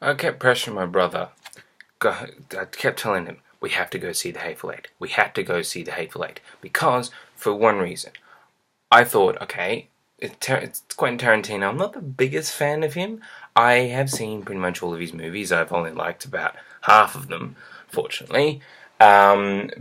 I kept pressuring my brother. I kept telling him, we have to go see The Hateful Eight. We have to go see The Hateful Eight. Because, for one reason, I thought, okay, it's Quentin Tarantino. I'm not the biggest fan of him. I have seen pretty much all of his movies. I've only liked about half of them, fortunately. And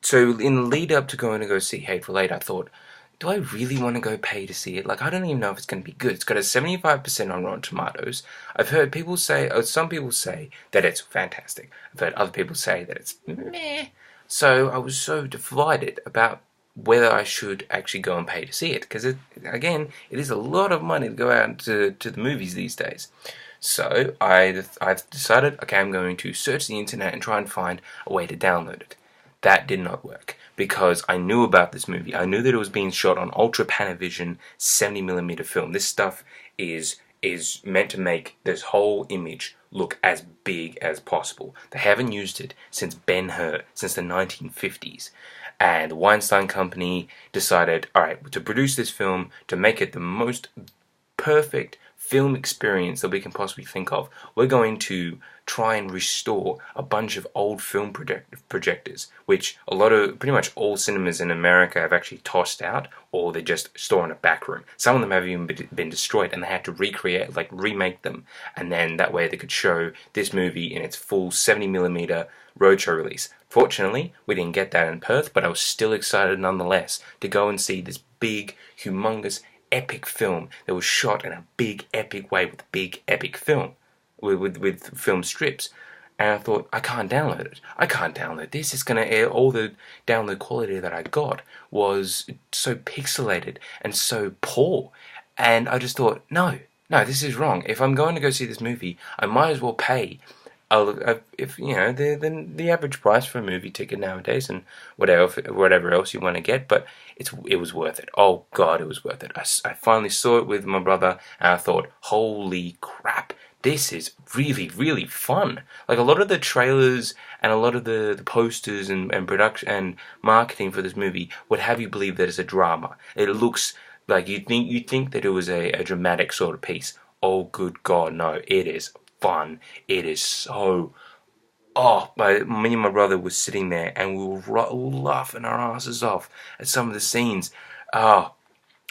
so in the lead up to going to go see Hateful Eight, I thought, do I really want to go pay to see it? Like, I don't even know if it's going to be good. It's got a 75% on Rotten Tomatoes. I've heard people say, or some people say, that it's fantastic. I've heard other people say that it's meh. So I was so divided about whether I should actually go and pay to see it. Because, again, it is a lot of money to go out to the movies these days. So I've decided, okay, I'm going to search the internet and try and find a way to download it. That did not work because I knew about this movie. I knew that it was being shot on Ultra Panavision 70mm film. This stuff is meant to make this whole image look as big as possible. They haven't used it since Ben-Hur, since the 1950s. And the Weinstein Company decided, alright, to produce this film, to make it the most perfect film experience that we can possibly think of, we're going to try and restore a bunch of old film projectors, which pretty much all cinemas in America have actually tossed out, or they just store in a back room. Some of them have even been destroyed, and they had to remake them, and then that way they could show this movie in its full 70mm roadshow release. Fortunately, we didn't get that in Perth, but I was still excited nonetheless to go and see this big, humongous, epic film that was shot in a big, epic way with big, epic film, with film strips. And I thought, I can't download it. I can't download this. It's going to air all the download quality that I got was so pixelated and so poor. And I just thought, no, this is wrong. If I'm going to go see this movie, I might as well pay if you know the average price for a movie ticket nowadays, and whatever else you want to get, but it was worth it. Oh God, it was worth it. I finally saw it with my brother, and I thought, holy crap, this is really fun. Like, a lot of the trailers and a lot of the posters and production and marketing for this movie would have you believe that it's a drama. It looks like you'd think that it was a dramatic sort of piece. Oh good God, no! It is fun. It is so. Oh, me and my brother were sitting there and we were laughing our asses off at some of the scenes. Oh,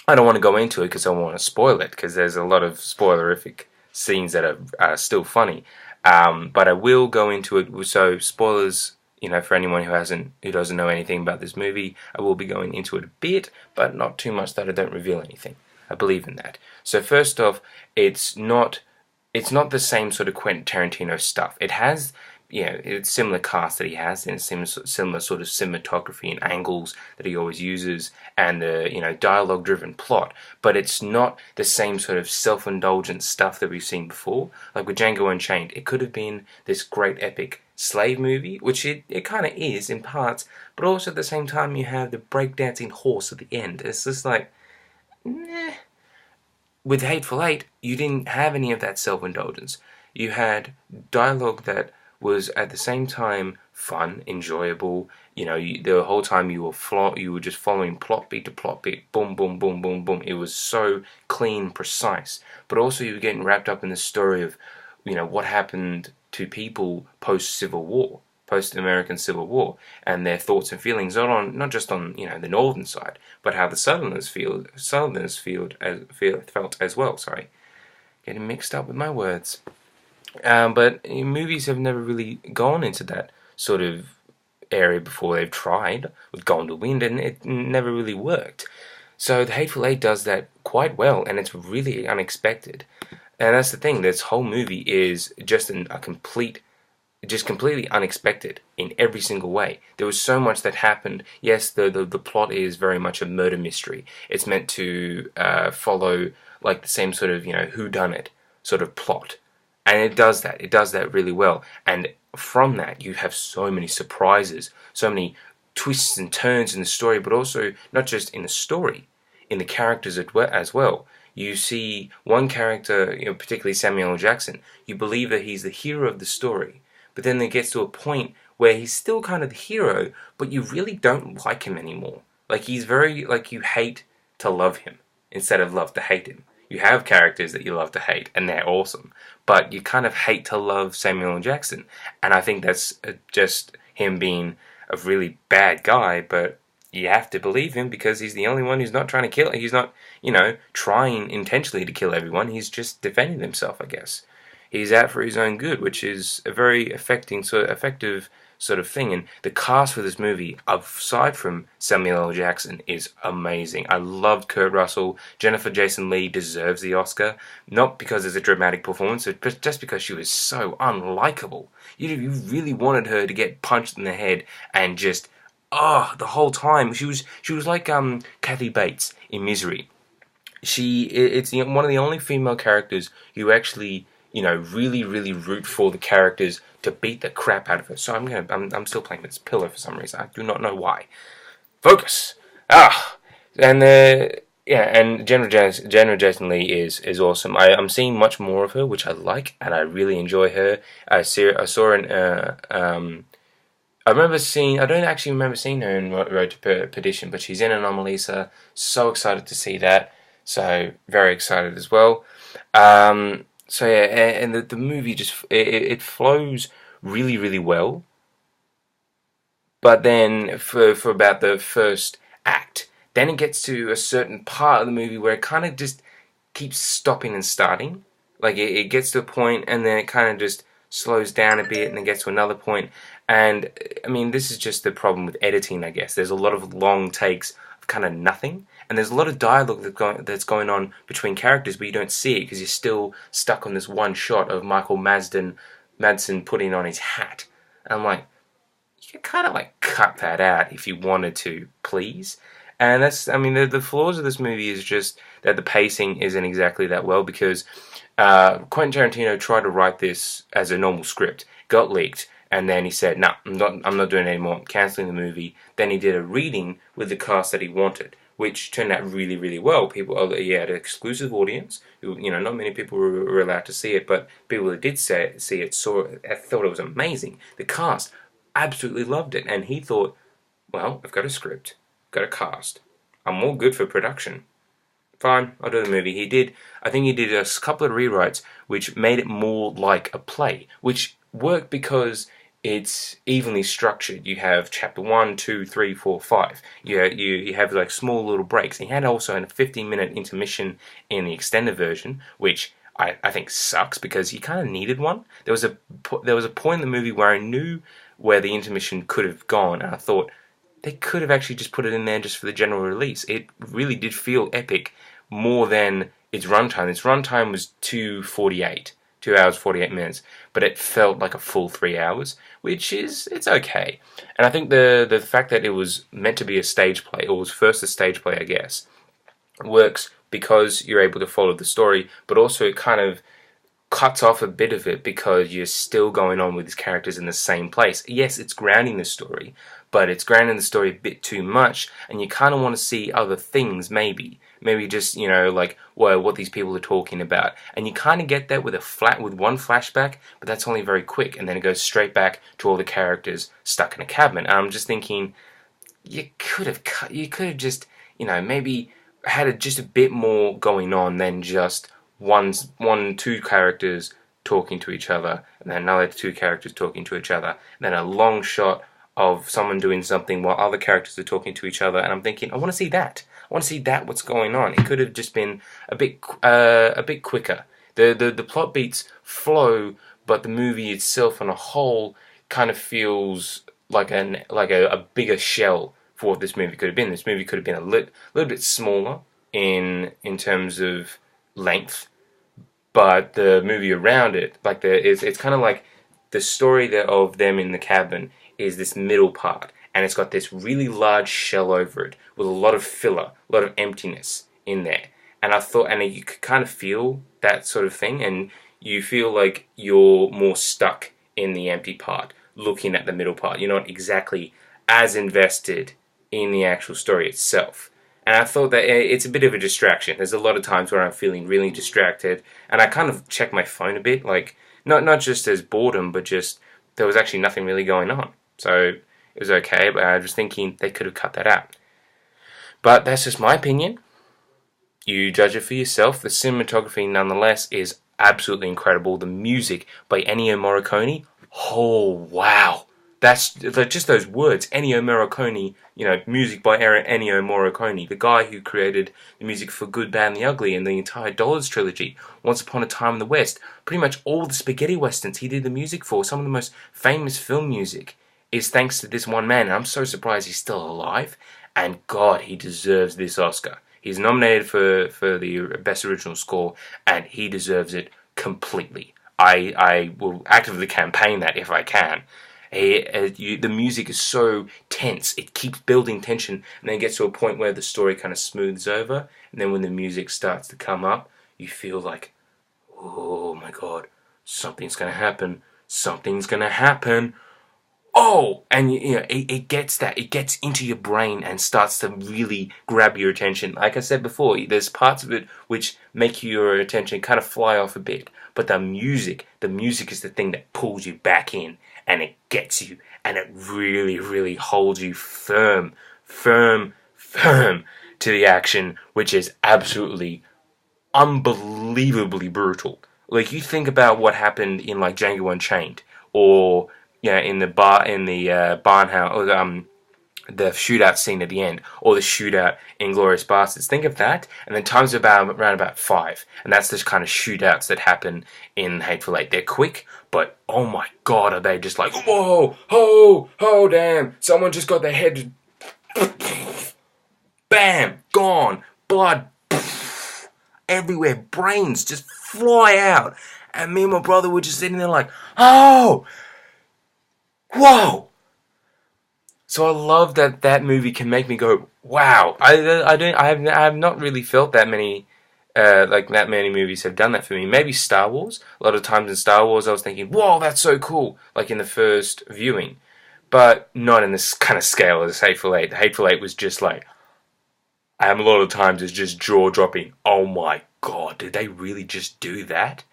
I don't want to go into it because I don't want to spoil it, because there's a lot of spoilerific scenes that are still funny. But I will go into it. So spoilers, for anyone who doesn't know anything about this movie, I will be going into it a bit, but not too much that I don't reveal anything. I believe in that. So first off, it's not the same sort of Quentin Tarantino stuff. It has, it's similar cast that he has, and similar sort of cinematography and angles that he always uses, and the dialogue-driven plot. But it's not the same sort of self-indulgent stuff that we've seen before. Like with Django Unchained, it could have been this great epic slave movie, which it kind of is in parts, but also at the same time you have the breakdancing horse at the end. It's just like, nah. With Hateful Eight, you didn't have any of that self-indulgence. You had dialogue that was at the same time fun, enjoyable. The whole time you were just following plot beat to plot beat, boom, boom, boom, boom, boom. It was so clean, precise. But also you were getting wrapped up in the story of, what happened to people post-Civil War, post-American Civil War, and their thoughts and feelings not just on the northern side, but how the Southerners felt as well. Sorry, getting mixed up with my words. But movies have never really gone into that sort of area before. They've tried with Gone to Wind, and it never really worked. So The Hateful Eight does that quite well, and it's really unexpected. And that's the thing. This whole movie is just completely unexpected in every single way. There was so much that happened. Yes, the plot is very much a murder mystery. It's meant to follow like the same sort of whodunit sort of plot, and it does that. It does that really well. And from that, you have so many surprises, so many twists and turns in the story, but also not just in the story, in the characters as well. You see one character, particularly Samuel L. Jackson. You believe that he's the hero of the story. But then it gets to a point where he's still kind of the hero, but you really don't like him anymore. Like, he's very, like, you hate to love him instead of love to hate him. You have characters that you love to hate, and they're awesome. But you kind of hate to love Samuel L. Jackson, and I think that's just him being a really bad guy. But you have to believe him because he's the only one who's not trying to kill. He's not, trying intentionally to kill everyone. He's just defending himself, I guess. He's out for his own good, which is a very effective sort of thing. And the cast for this movie, aside from Samuel L. Jackson, is amazing. I loved Kurt Russell. Jennifer Jason Leigh deserves the Oscar, not because it's a dramatic performance, but just because she was so unlikable. You really wanted her to get punched in the head and just the whole time she was like Kathy Bates in Misery. It's one of the only female characters who actually really root for the characters to beat the crap out of her. So I'm still playing with this pillow for some reason. I do not know why. Focus. And and Jennifer Jason Leigh is awesome. I'm seeing much more of her, which I like, and I really enjoy her. I saw in I don't actually remember seeing her in Road to Perdition, but she's in Anomalisa. So excited to see that. So very excited as well. So yeah, and the movie just it flows really well. But then for about the first act, then it gets to a certain part of the movie where it kind of just keeps stopping and starting. Like it gets to a point, and then it kind of just slows down a bit, and then gets to another point. And I mean, this is just the problem with editing, I guess. There's a lot of long takes of kind of nothing, and there's a lot of dialogue that's going on between characters, but you don't see it because you're still stuck on this one shot of Michael Madsen putting on his hat. And I'm like, you could kind of like cut that out if you wanted to, please. And the flaws of this movie is just that the pacing isn't exactly that well, because Quentin Tarantino tried to write this as a normal script, got leaked, and then he said, "No, I'm not doing it anymore. I'm canceling the movie." Then he did a reading with the cast that he wanted, which turned out really well. He had an exclusive audience. Not many people were allowed to see it, but people that did see it thought it was amazing. The cast absolutely loved it, and he thought, "Well, I've got a script, got a cast. I'm all good for production. Fine, I'll do the movie." I think he did a couple of rewrites, which made it more like a play, which worked because it's evenly structured. You have chapter 1, 2, 3, 4, 5. You have like small little breaks. And he had also a 15-minute intermission in the extended version, which I think sucks because you kind of needed one. There was a point in the movie where I knew where the intermission could have gone, and I thought they could have actually just put it in there just for the general release. It really did feel epic more than its runtime. Its runtime was 2:48. 2 hours 48 minutes, but it felt like a full 3 hours, it's okay. And I think the fact that it was meant to be a stage play, or was first a stage play, I guess, works because you're able to follow the story, but also it kind of cuts off a bit of it because you're still going on with these characters in the same place. Yes, it's grounding the story, but it's grounding the story a bit too much, and you kind of want to see other things, maybe just like what these people are talking about, and you kind of get that with one flashback, but that's only very quick, and then it goes straight back to all the characters stuck in a cabin. And I'm just thinking, you could have just maybe had just a bit more going on than just two characters talking to each other, and then another two characters talking to each other, and then a long shot of someone doing something while other characters are talking to each other. And I'm thinking, I want to see that. I want to see that. What's going on? It could have just been a bit quicker. The plot beats flow, but the movie itself on a whole kind of feels like a bigger shell for what this movie could have been. This movie could have been a little bit smaller in terms of length, but the movie around it, it's kind of like the story of them in the cabin is this middle part, and it's got this really large shell over it with a lot of filler, a lot of emptiness in there. And I thought, and you could kind of feel that sort of thing, and you feel like you're more stuck in the empty part, looking at the middle part. You're not exactly as invested in the actual story itself. And I thought that it's a bit of a distraction. There's a lot of times where I'm feeling really distracted, and I kind of check my phone a bit, like not just as boredom, but just there was actually nothing really going on. So it was okay, but I was thinking they could have cut that out. But that's just my opinion. You judge it for yourself. The cinematography, nonetheless, is absolutely incredible. The music by Ennio Morricone, oh wow, that's just those words. Ennio Morricone, music by Ennio Morricone, the guy who created the music for Good, Bad, and the Ugly and the entire Dollars trilogy, Once Upon a Time in the West, pretty much all the spaghetti westerns he did the music for. Some of the most famous film music is thanks to this one man, and I'm so surprised he's still alive. And God, he deserves this Oscar. He's nominated for the Best Original Score, and he deserves it completely. I will actively campaign that if I can. The music is so tense. It keeps building tension, and then it gets to a point where the story kind of smooths over, and then when the music starts to come up, you feel like, oh my God, something's going to happen. Something's going to happen. Oh, and it gets that. It gets into your brain and starts to really grab your attention. Like I said before, there's parts of it which make your attention kind of fly off a bit. But the music is the thing that pulls you back in, and it gets you, and it really, really holds you firm to the action, which is absolutely unbelievably brutal. Like, you think about what happened in like Django Unchained, or in the barn house, or the shootout scene at the end, or the shootout in Glorious Bastards. Think of that, and then times around about 5, and that's the kind of shootouts that happen in Hateful Eight. They're quick, but oh my God, are they just like, whoa, oh, damn, someone just got their head, bam, gone, blood, everywhere, brains just fly out, and me and my brother were just sitting there like, oh, whoa. So I love that movie can make me go, wow. I have not really felt that many that many movies have done that for me. Maybe Star Wars. A lot of times in Star Wars I was thinking, whoa, that's so cool, like in the first viewing. But not in this kind of scale as Hateful Eight. The Hateful Eight was just like, a lot of times it's just jaw dropping. Oh my God, did they really just do that?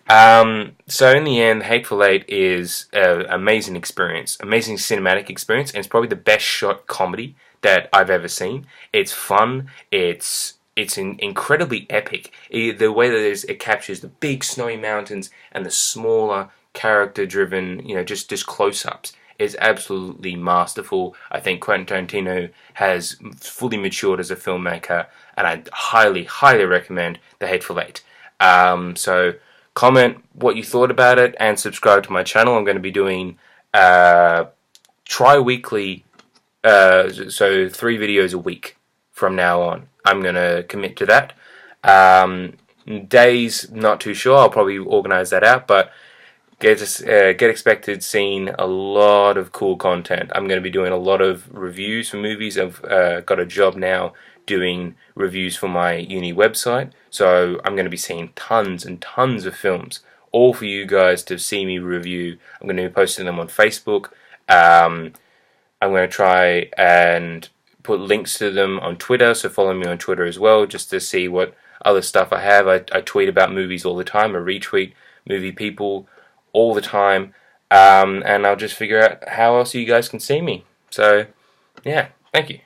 So in the end, Hateful Eight is an amazing experience, amazing cinematic experience, and it's probably the best shot comedy that I've ever seen. It's fun, it's incredibly epic. The way that it captures the big snowy mountains and the smaller character-driven, just close-ups is absolutely masterful. I think Quentin Tarantino has fully matured as a filmmaker, and I highly, highly recommend The Hateful Eight. So comment what you thought about it, and subscribe to my channel. I'm going to be doing tri-weekly, so 3 videos a week from now on. I'm going to commit to that. Days, not too sure. I'll probably organize that out, but get expected seeing a lot of cool content. I'm going to be doing a lot of reviews for movies. I've got a job now doing reviews for my uni website, so I'm going to be seeing tons and tons of films, all for you guys to see me review. I'm going to be posting them on Facebook. I'm going to try and put links to them on Twitter, so follow me on Twitter as well, just to see what other stuff I have. I tweet about movies all the time. I retweet movie people all the time, and I'll just figure out how else you guys can see me. So, yeah, thank you.